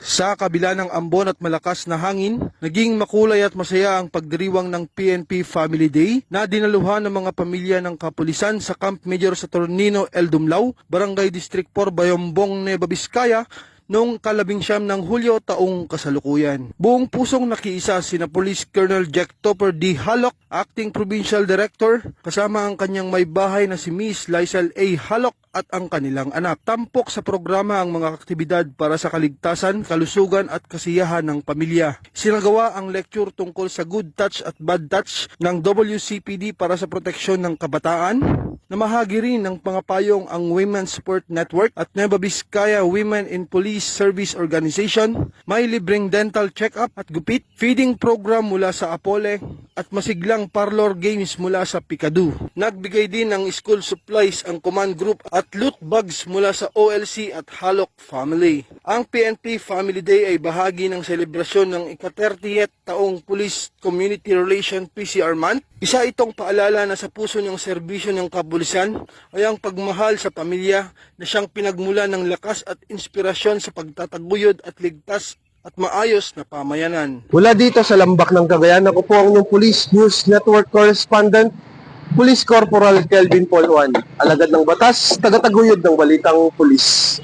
Sa kabila ng ambon at malakas na hangin, naging makulay at masaya ang pagdiriwang ng PNP Family Day na dinaluhan ng mga pamilya ng kapulisan sa Camp Major Saturnino El Dumlao, Barangay District 4, Bayombong, Nueva Vizcaya, noong 19 ng Hulyo taong kasalukuyan. Buong pusong nakiisa sina Police Colonel Jack Topper D. Halok, Acting Provincial Director, kasama ang kanyang may bahay na si Miss Lysel A. Halok at ang kanilang anak. Tampok sa programa ang mga aktibidad para sa kaligtasan, kalusugan at kasiyahan ng pamilya. Sinagawa ang lecture tungkol sa good touch at bad touch ng WCPD para sa proteksyon ng kabataan. Namahagi rin ng pangapayong ang Women's Support Network at Nueva Vizcaya Women in Police Service Organization. May libreng dental check-up at gupit, feeding program mula sa Apole at masiglang parlor games mula sa Pikadu. Nagbigay din ng school supplies ang command group at loot bags mula sa OLC at Halok Family. Ang PNP Family Day ay bahagi ng selebrasyon ng ika-30th taong Police Community Relation PCR Month. Isa itong paalala na sa puso ng serbisyo ng kapulisan ay ang pagmahal sa pamilya na siyang pinagmulan ng lakas at inspirasyon sa pagtataguyod at ligtas at maayos na pamayanan. Mula dito sa Lambak ng Cagayan, ako po ang inyong Police News Network Correspondent, Police Corporal Kelvin Polwan, alagad ng batas, tagataguyod ng balitang pulis.